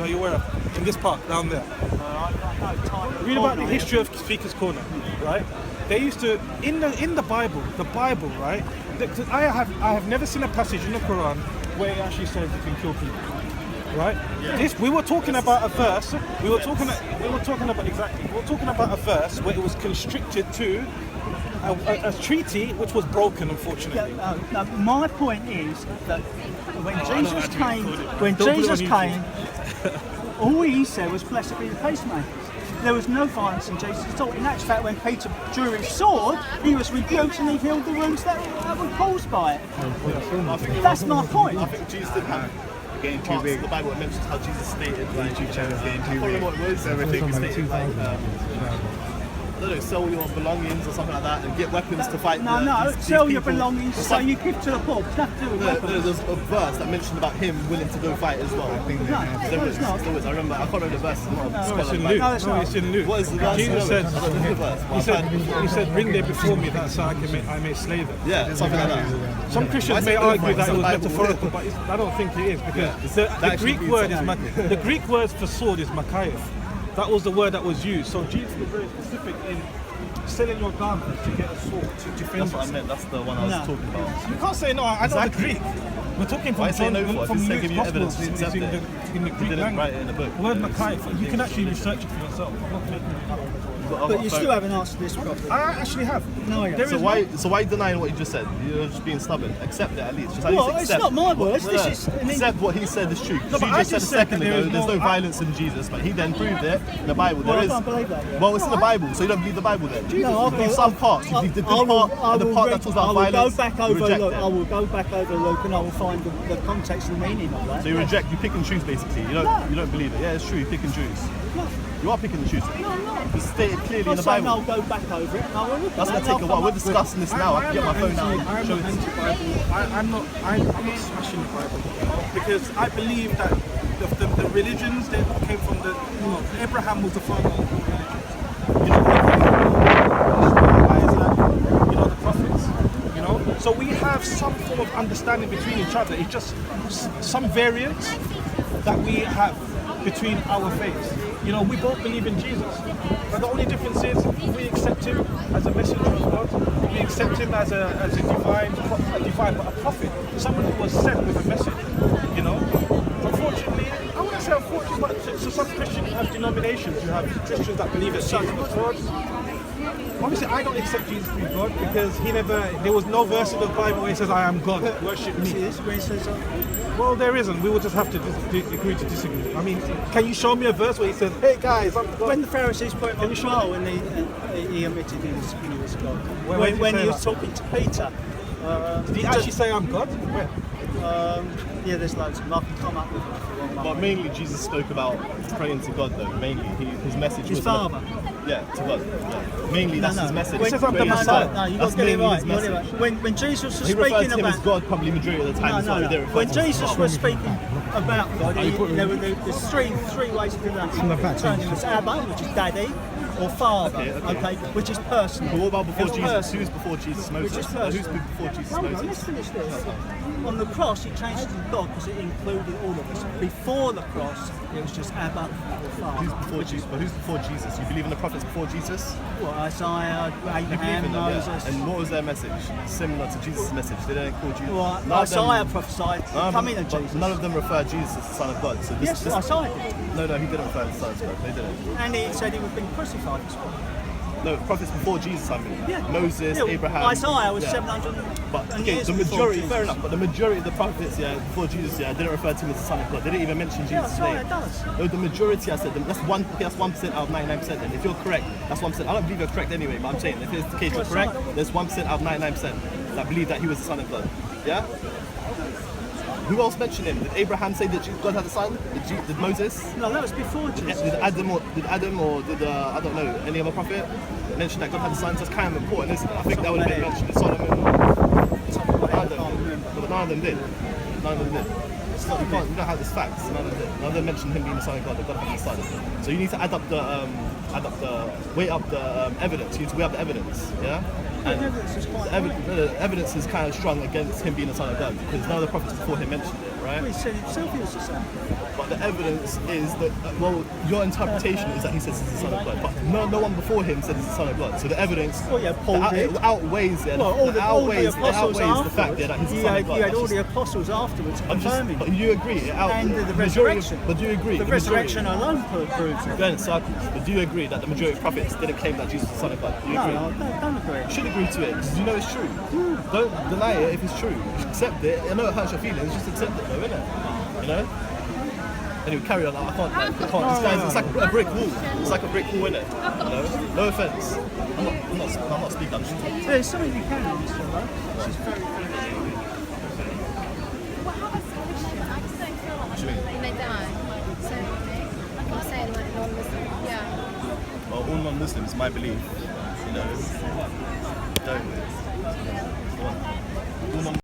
are you aware of? In this park down there. Read about the history of Speaker's Corner, right? They used to in the Bible, right? I have never seen a passage in the Quran where it actually says you can kill people, right? Yeah. We were talking about a verse. We were talking about a verse where it was constricted to a treaty which was broken, unfortunately. No, my point is that when Jesus came, all he said was, "Blessed be the peacemakers." There was no violence in Jesus at all. In actual fact, when Peter drew his sword, he was rebuked and he healed the wounds that were caused by it. That's my point. I think Jesus did have getting too big. The Bible mentions how Jesus stated, like, YouTube channel's getting too big. I can't remember what it was. Everything stated, like, I don't know, sell your belongings or something like that and get weapons to fight. Sell your belongings so you give to the poor. It's nothing to do with weapons. There's a verse that mentioned about him willing to go fight as well. There was. I remember. I can't remember the verse. It's in Luke. What is the verse? Jesus he said, bring them before me that so I may slay them. Yeah, something like that. Some Christians may argue that it was metaphorical, but I don't think it is, because the Greek word for sword is makayeth. That was the word that was used. So Jesus was very specific in selling your garment to get a sword to defend. That's what I meant. That's the one I was talking about. You can't say no. I know the Greek. We're talking from Luke's Gospels in the Greek language. Write it in the book. The word makayeth. You can actually research it for yourself. I'm not making it up. But you still haven't answered this properly. I actually have. No, I haven't. So why denying what you just said? You're just being stubborn. Accept it at least. Just It's not my words. Accept what he said is true. You just said a second ago there's no violence in Jesus, but he then proved it in the Bible. There is. I don't believe that. Yeah. Well, it's in the Bible, so you don't believe the Bible then. No, I believe some parts. You believe the good part and the part that talks about violence. I will go back over Luke and I will find the context and meaning of that. So you reject, you pick and choose basically. You don't believe it. Yeah, it's true. You pick and choose. No. You are picking and choosing. No, I'm not. It's stated clearly in the Bible. I'll go back over it. That's going to take a while. We're discussing this now. I can get my phone out. I'm not anti-Bible. I'm not smashing the Bible, because I believe that the religions that came from Abraham was the father of all religions. The prophets. So we have some form of understanding between each other. It's just some variance that we have between our faiths. We both believe in Jesus, but the only difference is we accept him as a messenger of God. We accept him as a divine, but a prophet, someone who was sent with a message. Unfortunately, I wouldn't say unfortunately, but so some Christians have denominations. You have Christians that believe that Jesus is God. Obviously, I don't accept Jesus to be God because there was no verse in the Bible where he says, "I am God, worship me." Where he says that? Well, there isn't. We will just have to agree to disagree. I mean, can you show me a verse where he says, "Hey guys, I'm God"? When the Pharisees put him on trial and he admitted he was God. When he was talking to Peter. Did he actually say, "I'm God"? Where? There's loads of them. I can come up with one. But mainly Jesus spoke about praying to God though. Mainly his message was his Father. Yeah, to God. Yeah. Mainly that's his message. He says, "I'm the Messiah." No, you've got to get it right. When Jesus was he referred speaking to him about as God probably majority of the time. No. When Jesus was speaking about God, there's three ways to do that. Turn him as Abba, which is Daddy, or Father, okay, which is personal. But what about before Jesus? Personal. Who's before Jesus? Moses. Which is personal. Who's before Jesus? Hold on, Moses. let's finish this. On the cross, he changed it to God because it included all of us. Before the cross, it was just Abba or Father. Who's before Jesus? But who's before Jesus? You believe in the prophets before Jesus? Well, Isaiah, Abraham, Moses. Yeah. And what was their message? Similar to Jesus' message. They didn't call Jesus. Well, Isaiah prophesied the coming of Jesus. None of them referred Jesus as the Son of God. So Isaiah did. No, he didn't refer to the Son of God. They didn't. And he said he was being crucified as well. No, prophets before Jesus, I mean. Yeah. Moses, Abraham. Isaiah was 700 But years the majority, before fair Jesus. enough, but the majority of the prophets, before Jesus, didn't refer to him as the Son of God. They didn't even mention Jesus' Isaiah name. does. No, the majority, I said, that's 1% out of 99%. Then, if you're correct, that's 1%. I don't believe you're correct anyway, but I'm saying if it's the case you're correct, there's 1% out of 99% that believe that he was the Son of God. Yeah. Who else mentioned him? Did Abraham say that God had a son? Did Moses? No, that was before Jesus. Did Adam or did I don't know, any other prophet mention that God had a son? That's kind of important, isn't it? I think that would have been mentioned in Solomon. But none of them did. You don't have this facts. None of them mentioned him being the son of God. That God had a son. So you need to weigh up the evidence. You need to weigh up the evidence. Yeah. And the evidence is kind of strong against him being the son of God because none of the prophets before him mentioned it, right? Well, he said himself he was the son. But but the evidence is that, well, your interpretation is that he says he's the Son of God, but no one before him said he's the Son of God. So the evidence Well, yeah, Paul did. it outweighs it. Well, all the apostles the fact that he's the Son of God. You had That's all just- the apostles afterwards I'm just, confirming. but you agree? And the majority resurrection. But do you agree? The majority- resurrection alone proves it. Going in circles. But do you agree that the majority of prophets didn't claim that Jesus is the Son of God? Do you No, agree? I don't agree. You should agree to it because you know it's true. Don't deny it if it's true. Just accept it. I know it hurts your feelings. Just accept it, though, innit? You know. Anyway, carry on. I can't. This guy's it's like a brick wall. It's like a brick wall, innit? You know. No offense. I'm not speaking. I'm just. There's something you can answer, though. Which is very, Well, how about salvation? I just don't feel like when they die. So, like I'm saying, like non-Muslim. Yeah. Well, all non-Muslims, my belief, you know, don't. All non-